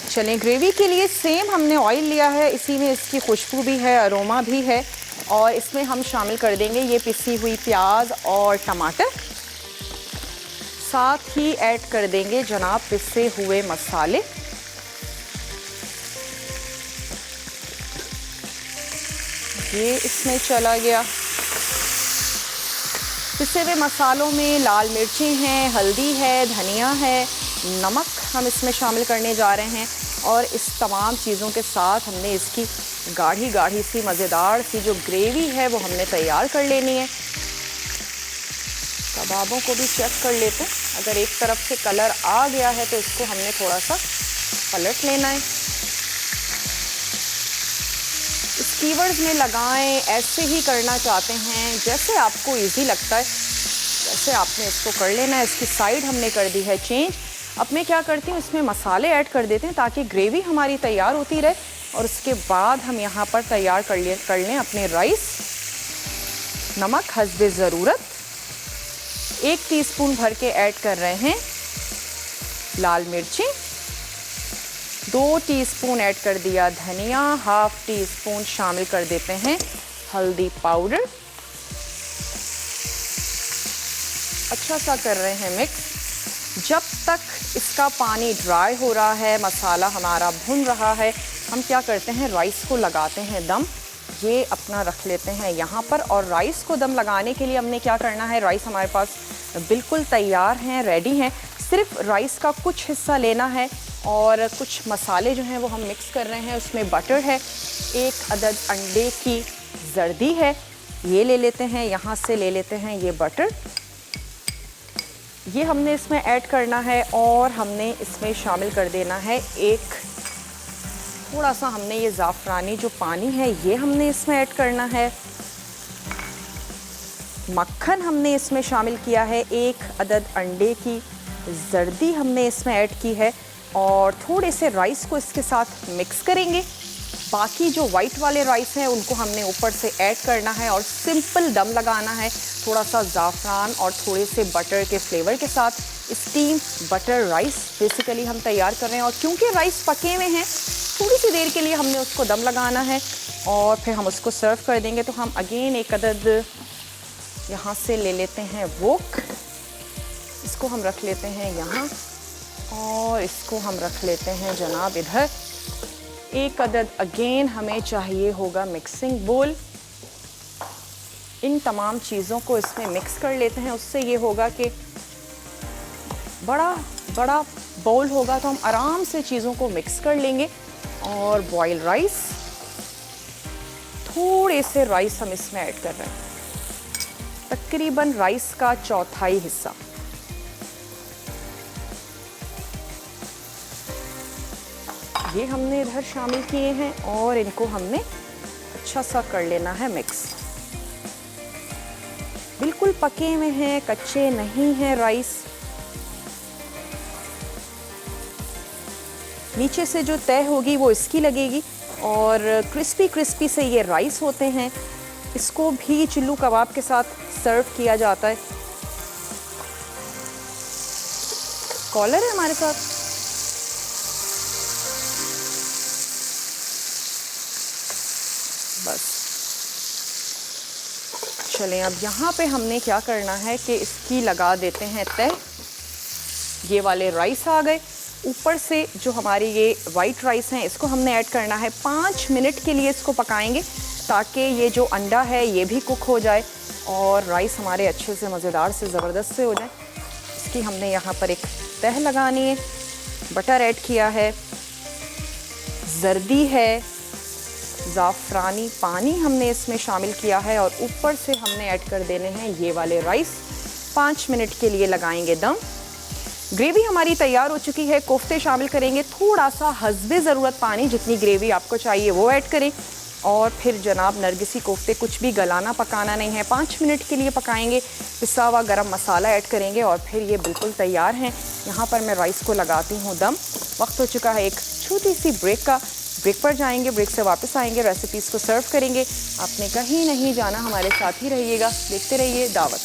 चलें, ग्रेवी के लिए सेम हमने ऑयल लिया है, इसी में इसकी खुशबू भी है, अरोमा भी है। और इसमें हम शामिल कर देंगे ये पिसी हुई प्याज और टमाटर। साथ ही ऐड कर देंगे जनाब पिसे हुए मसाले। ये इसमें चला गया। पिसे हुए मसालों में लाल मिर्चें हैं, हल्दी है, धनिया है, नमक हम इसमें शामिल करने जा रहे हैं। और इस तमाम चीज़ों के साथ हमने इसकी गाढ़ी गाढ़ी सी मज़ेदार सी जो ग्रेवी है वो हमने तैयार कर लेनी है। कबाबों को भी चेक कर लेते हैं, अगर एक तरफ से कलर आ गया है तो इसको हमने थोड़ा सा पलट लेना है। स्कीवर्स में लगाएं, ऐसे ही करना चाहते हैं जैसे आपको इजी लगता है वैसे आपने इसको कर लेना है। इसकी साइड हमने कर दी है चेंज। अब मैं क्या करती हूँ, इसमें मसाले ऐड कर देते हैं ताकि ग्रेवी हमारी तैयार होती रहे। और उसके बाद हम यहाँ पर तैयार कर लें अपने राइस। नमक हस्बे ज़रूरत 1 टीस्पून भर के ऐड कर रहे हैं। लाल मिर्ची 2 टीस्पून ऐड कर दिया। धनिया 1/2 टीस्पून शामिल कर देते हैं। हल्दी पाउडर अच्छा सा कर रहे हैं मिक्स। जब तक इसका पानी ड्राई हो रहा है, मसाला हमारा भुन रहा है, हम क्या करते हैं, राइस को लगाते हैं दम। ये अपना रख लेते हैं यहाँ पर। और राइस को दम लगाने के लिए हमने क्या करना है, राइस हमारे पास बिल्कुल तैयार हैं, रेडी हैं। सिर्फ राइस का कुछ हिस्सा लेना है और कुछ मसाले जो हैं वो हम मिक्स कर रहे हैं। उसमें बटर है, 1 अदद अंडे की जर्दी है, ये ले लेते हैं। यहाँ से ले लेते हैं ये बटर, ये हमने इसमें ऐड करना है। और हमने इसमें शामिल कर देना है थोड़ा सा हमने ये ज़ाफ़रानी जो पानी है ये हमने इसमें ऐड करना है। मक्खन हमने इसमें शामिल किया है, 1 अदद अंडे की जर्दी हमने इसमें ऐड की है। और थोड़े से राइस को इसके साथ मिक्स करेंगे। बाकी जो वाइट वाले राइस हैं उनको हमने ऊपर से ऐड करना है और सिंपल दम लगाना है। थोड़ा सा ज़ाफ़रान और थोड़े से बटर के फ्लेवर के साथ स्टीम बटर राइस बेसिकली हम तैयार कर रहे हैं। और क्योंकि राइस पके हुए हैं, थोड़ी सी देर के लिए हमने उसको दम लगाना है और फिर हम उसको सर्व कर देंगे। तो हम अगेन 1 अदद यहाँ से ले लेते हैं वोक, इसको हम रख लेते हैं यहाँ और इसको हम रख लेते हैं जनाब इधर। 1 अदद अगेन हमें चाहिए होगा मिक्सिंग बोल। इन तमाम चीज़ों को इसमें मिक्स कर लेते हैं। उससे ये होगा कि बड़ा बाउल होगा तो हम आराम से चीज़ों को मिक्स कर लेंगे। और बॉयल राइस, थोड़े से राइस हम इसमें ऐड कर रहे हैं, तकरीबन राइस का 1/4 हिस्सा। ये हमने इधर शामिल किए हैं और इनको हमने अच्छा सा कर लेना है मिक्स। बिल्कुल पके हुए हैं, कच्चे नहीं हैं राइस। नीचे से जो तय होगी वो इसकी लगेगी और क्रिस्पी क्रिस्पी से ये राइस होते हैं। इसको भी चिल्लू कबाब के साथ सर्व किया जाता है। कॉलर है हमारे साथ, बस चलें। अब यहाँ पे हमने क्या करना है कि इसकी लगा देते हैं तय। ये वाले राइस आ गए। ऊपर से जो हमारी ये वाइट राइस हैं इसको हमने ऐड करना है। 5 मिनट के लिए इसको पकाएंगे ताकि ये जो अंडा है ये भी कुक हो जाए और राइस हमारे अच्छे से मज़ेदार से ज़बरदस्त से हो जाए। इसकी हमने यहाँ पर एक तह लगानी है। बटर ऐड किया है, जर्दी है, ज़ाफ़रानी पानी हमने इसमें शामिल किया है और ऊपर से हमने ऐड कर देने हैं ये वाले राइस। 5 मिनट के लिए लगाएंगे दम। ग्रेवी हमारी तैयार हो चुकी है। कोफ्ते शामिल करेंगे, थोड़ा सा हस्बे ज़रूरत पानी, जितनी ग्रेवी आपको चाहिए वो ऐड करें। और फिर जनाब नरगिसी कोफ्ते कुछ भी गलाना पकाना नहीं है, 5 मिनट के लिए पकाएंगे। पिसा हुआ गरम मसाला ऐड करेंगे और फिर ये बिल्कुल तैयार हैं। यहाँ पर मैं राइस को लगाती हूँ दम। वक्त हो चुका है एक छोटी सी ब्रेक का। ब्रेक पर जाएंगे, ब्रेक से वापस आएंगे, रेसिपीज़ को सर्व करेंगे। आपने कहीं नहीं जाना, हमारे साथ ही रहिएगा, देखते रहिए दावत।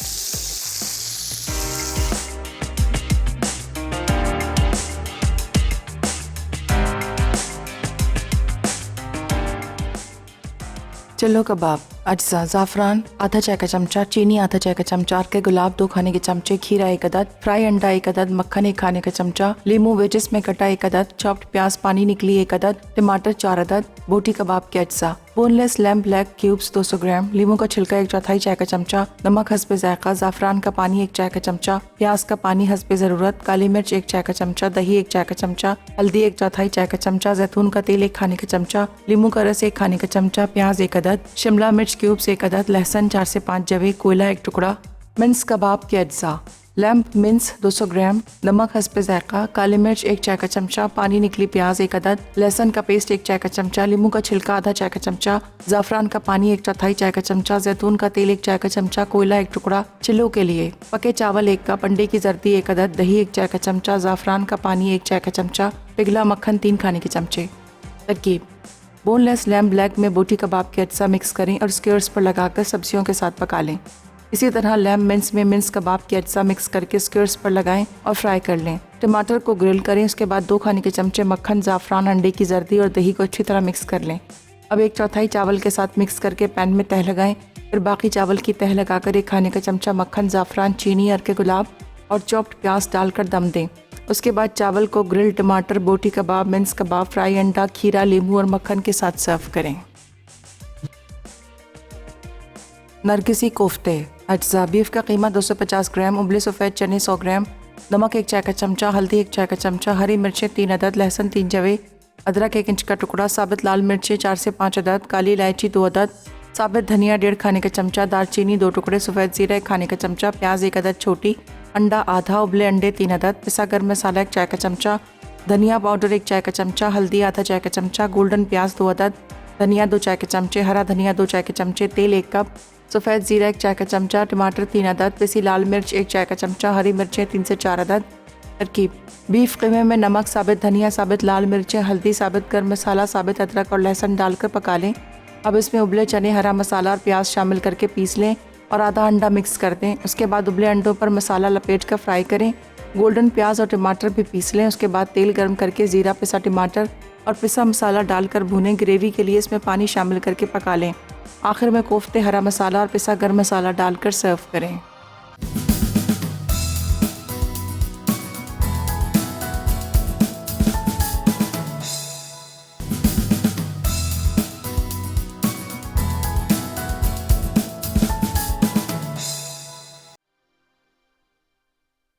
चिल्लो कबाब, अज्जा ज़ाफ़रान आधा चाय का चमचा, चीनी आधा चाय का चमचा, के गुलाब 2 खाने के चमचे, खीरा 1 अदद, फ्राई अंडा 1 अदद, मक्खन 1 खाने का चमचा, लीमू वेजिस में कटा 1 अदद, चॉप्ड प्याज पानी निकली 1 अदद, टमाटर 4 अदद, बोटी कबाब के अज्जा, बोनलेस लैम्ब ब्लैक क्यूब्स 200 ग्राम, लीमू का छिलका 1/4 चाय का चमचा, नमक हस्बे जायका, ज़ाफ़रान का पानी 1 चाय का चमचा, प्याज का पानी हस्बे ज़रूरत, काली मिर्च 1 चाय का चमचा, दही 1 चाय का चमचा, हल्दी 1/4 चाय का चमचा, जैतून का तेल 1 खाने का चमचा, लीमू का रस 1 खाने का चमचा, प्याज 1 अदद, शिमला मिर्च क्यूब्स 1 अदद, लहसुन 4 से 5 जवे, कोयला 1 टुकड़ा, मिन्स कबाब के अज्जा, लैम्प मिन्स 200 ग्राम, नमक हस्ब जायका, काली मिर्च 1 चाय का चमचा, पानी निकली प्याज 1 अदद, लहसुन का पेस्ट 1 चाय का चमचा, नींबू का छिलका आधा चाय का चमचा, ज़ाफ़रान का पानी 1/4 चाय का चमचा, जैतून का तेल 1 चाय का चमचा, कोयला 1 टुकड़ा, चिल्लों के लिए पके चावल 1 कप, अंडे की जर्दी 1 अदद, दही 1 चाय का चमचा, ज़ाफ़रान का पानी 1 चाय का चमचा, पिघला मक्खन 3 खाने के चमचे। तरकीब: बोनलेस लैम्प ब्लैक में बोटी कबाब के अज्जा मिक्स करें और स्क्वेयर्स पर लगाकर सब्जियों के साथ पका लें। इसी तरह लैम्प मिन्स में मिन्स कबाब के अज्जा मिक्स करके स्क्वेयर्स पर लगाएं और फ्राई कर लें। टमाटर को ग्रिल करें, उसके बाद 2 खाने के चमचे मक्खन, ज़ाफ़रान, अंडे की जर्दी और दही को अच्छी तरह मिक्स कर लें। अब 1/4 चावल के साथ मिक्स करके पैन में तह लगाएं, फिर बाकी चावल की तह लगाकर 1 खाने का चमचा मक्खन, ज़ाफ़रान, चीनी, अर्के गुलाब और चॉप्ड प्याज डालकर दम दें। उसके बाद चावल को ग्रिल टमाटर, बोटी कबाब, मिन्स कबाब, फ्राई अंडा, खीरा, नींबू और मक्खन के साथ सर्व करें। नरगिसी कोफ्ते अज्जा, बीफ का कीमा 250 ग्राम, उबले सफ़ेद चने 100 ग्राम, नमक 1 चाय का चमचा, हल्दी 1 चाय का चमचा, हरी मिर्चें 3 अदद, लहसुन 3 जवे, अदरक 1 इंच का टुकड़ा, साबित लाल मिर्चें 4 से 5 अदद, काली इलायची 2 अदद, साबित धनिया 1.5 खाने का चमचा, दालचीनी 2 टुकड़े, सफ़ेद ज़ीरा 1 खाने का चमचा, प्याज 1 अदद छोटी, अंडा आधा, उबले अंडे 3 अदद, पिसा गर्म मसाला 1 चाय का चमचा, धनिया पाउडर 1 चाय का चमचा, हल्दी आधा चाय का चमचा, गोल्डन प्याज 2 अदद, धनिया 2 चाय के चमचे, हरा धनिया 2 चाय के चमचे, तेल 1 कप, सफ़ेद ज़ीरा 1 चाय का चमचा, टमाटर 3 अदद, पिसी लाल मिर्च 1 चाय का चमचा, हरी मिर्चें 3 से 4 अदद। तरकीब: बीफ कीमे में नमक, साबित धनिया, साबित लाल मिर्चें, हल्दी, साबित गर्म मसाला, साबित अदरक और लहसुन डालकर पका लें। अब इसमें उबले चने, हरा मसाला और प्याज शामिल करके पीस लें और आधा अंडा मिक्स कर दें। उसके बाद उबले अंडों पर मसाला लपेट कर फ्राई करें। गोल्डन प्याज और टमाटर भी पीस लें। उसके बाद तेल गर्म करके ज़ीरा, पिसा टमाटर और पिसा मसाला डालकर भूनें। ग्रेवी के लिए इसमें पानी शामिल करके पका लें। आखिर में कोफ्ते, हरा मसाला और पिसा गर्म मसाला डालकर सर्व करें।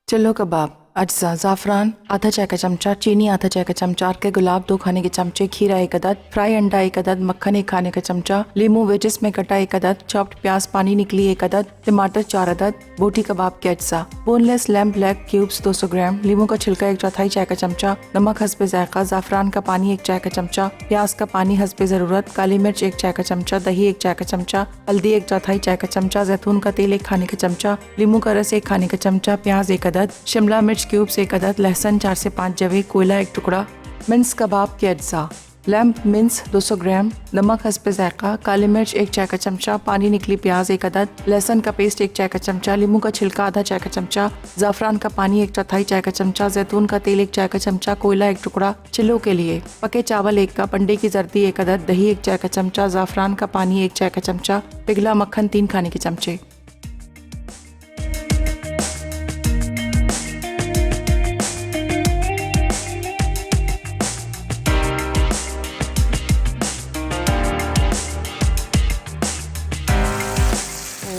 चिल्लो कबाब अज्जा, ज़ाफ़रान आधा चाय का चमचा, चीनी आधा चाय का चमचा, अर्के गुलाब 2 खाने के चमचे, खीरा 1 अदद, फ्राई अंडा 1 अदद, मक्खन 1 खाने का चमचा, लीमू वेजिस में कटा 1 अदद, चॉप्ड प्याज, पानी निकली 1 अदद, टमाटर 4 अदद, बोटी कबाब के अज्जा, बोनलेस लैम्प ब्लैक क्यूब्स 200 ग्राम, लीमू का छिलका 1/4 चाय का चमचा, नमक हस्बे जायका, ज़ाफ़रान का पानी 1 चाय का चमचा, प्याज का पानी हस्बे ज़रूरत, काली मिर्च 1 चाय का चमचा, दही 1 चाय का चमचा, हल्दी 1/4 चाय का चमचा, जैतून का तेल 1 खाने का चमचा, लीमू का रस 1 खाने का चमचा, प्याज 1 अदद, शिमला मिर्च क्यूब्स 1 अदद, लहसुन 4 से 5 जवे, कोयला 1 टुकड़ा। मिन्स कबाब के अज्जा, लैम्प मिन्स 200 ग्राम, नमक हस्ब जायका, काली मिर्च 1 चाय का चमचा, पानी निकली प्याज 1 अदद, लहसुन का पेस्ट 1 चाय का चमचा, नींबू का छिलका आधा चाय का चमचा, ज़ाफ़रान का पानी 1/4 चाय का चमचा, जैतून का तेल 1 चाय का चमचा, कोयला 1 टुकड़ा, चिल्लों के लिए पके चावल 1 कप, अंडे की जर्दी 1 अदद, दही 1 चाय का चमचा, ज़ाफ़रान का पानी 1 चाय का चमचा, पिघला मक्खन 3 खाने के चमचे।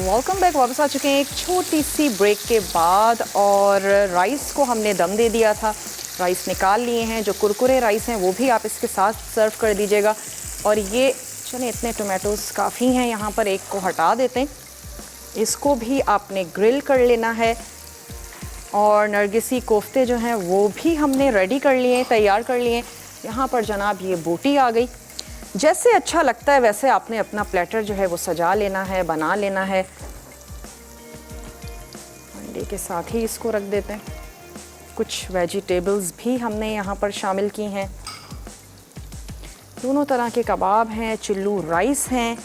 Welcome back. वापस आ चुके हैं एक छोटी सी ब्रेक के बाद और राइस को हमने दम दे दिया था। राइस निकाल लिए हैं। जो कुरकुरे राइस हैं वो भी आप इसके साथ सर्व कर दीजिएगा। और ये चलिए, इतने टोमेटोज़ काफ़ी हैं, यहाँ पर एक को हटा देते हैं। इसको भी आपने ग्रिल कर लेना है। और नरगिसी कोफ्ते जो हैं वो भी हमने रेडी कर लिए, तैयार कर लिए। यहाँ पर जनाब ये बोटी आ गई। जैसे अच्छा लगता है वैसे आपने अपना प्लेटर जो है वो सजा लेना है, बना लेना है। अंडे के साथ ही इसको रख देते हैं। कुछ वेजिटेबल्स भी हमने यहाँ पर शामिल की हैं। दोनों तरह के कबाब हैं, चिल्लू राइस हैं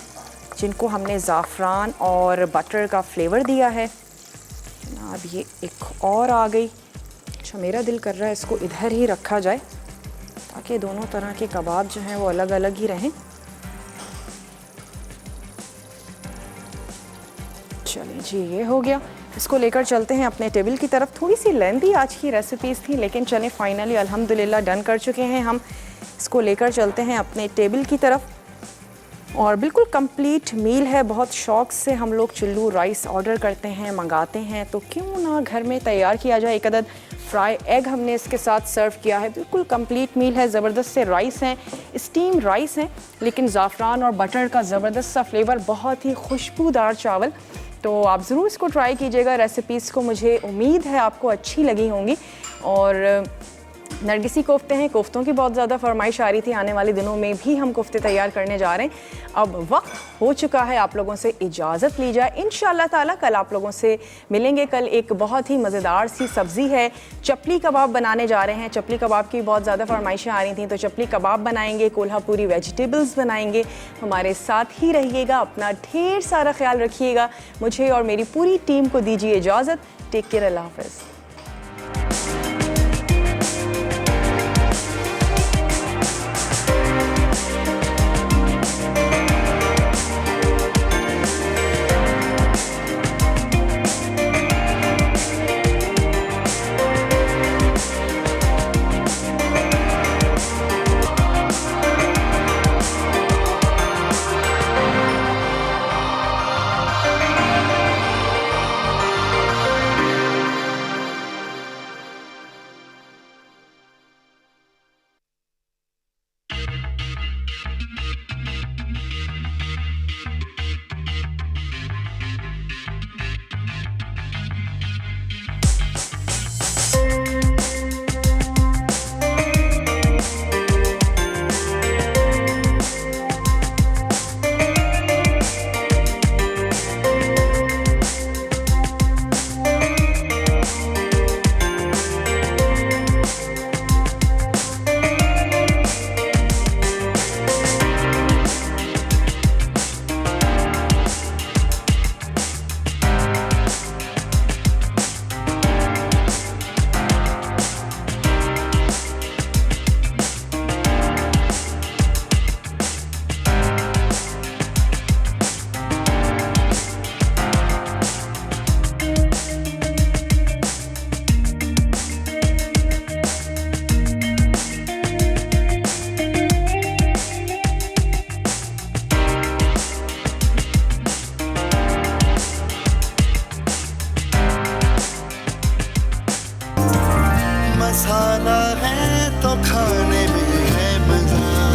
जिनको हमने ज़ाफ़रान और बटर का फ्लेवर दिया है। अब ये एक और आ गई। अच्छा, मेरा दिल कर रहा है इसको इधर ही रखा जाए ताकि दोनों तरह के कबाब जो हैं वो अलग अलग ही रहें। चलिए जी, ये हो गया। इसको लेकर चलते हैं अपने टेबल की तरफ। थोड़ी सी लेंथी आज की रेसिपीज़ थी, लेकिन चलें फाइनली अल्हम्दुलिल्लाह डन कर चुके हैं हम। इसको लेकर चलते हैं अपने टेबल की तरफ। और बिल्कुल कंप्लीट मील है। बहुत शौक़ से हम लोग चिल्लू राइस ऑर्डर करते हैं, मंगाते हैं, तो क्यों ना घर में तैयार किया जाए। 1 अदद फ्राई एग हमने इसके साथ सर्व किया है। बिल्कुल कंप्लीट मील है। ज़बरदस्त से राइस हैं, स्टीम राइस हैं, लेकिन ज़ाफ़रान और बटर का ज़बरदस्त सा फ्लेवर, बहुत ही खुशबूदार चावल। तो आप ज़रूर इसको ट्राई कीजिएगा। रेसिपीज़ को मुझे उम्मीद है आपको अच्छी लगी होंगी। और नरगिसी कोफ्ते हैं, कोफ्तों की बहुत ज़्यादा फरमाइश आ रही थी, आने वाले दिनों में भी हम कोफ्ते तैयार करने जा रहे हैं। अब वक्त हो चुका है आप लोगों से इजाज़त ली जाए। इंशाअल्लाह ताला कल आप लोगों से मिलेंगे। कल एक बहुत ही मज़ेदार सी सब्ज़ी है, चपली कबाब बनाने जा रहे हैं। चपली कबाब की बहुत ज़्यादा फरमाइशें आ रही थी, तो चपली कबाब बनाएंगे, कोल्हापुरी वेजिटेबल्स बनाएंगे। हमारे साथ ही रहिएगा, अपना ढेर सारा ख्याल रखिएगा। मुझे और मेरी पूरी टीम को दीजिए इजाज़त। टेक केयर, अल्लाह हाफ़िज़। मसाला है तो खाने में है मजा।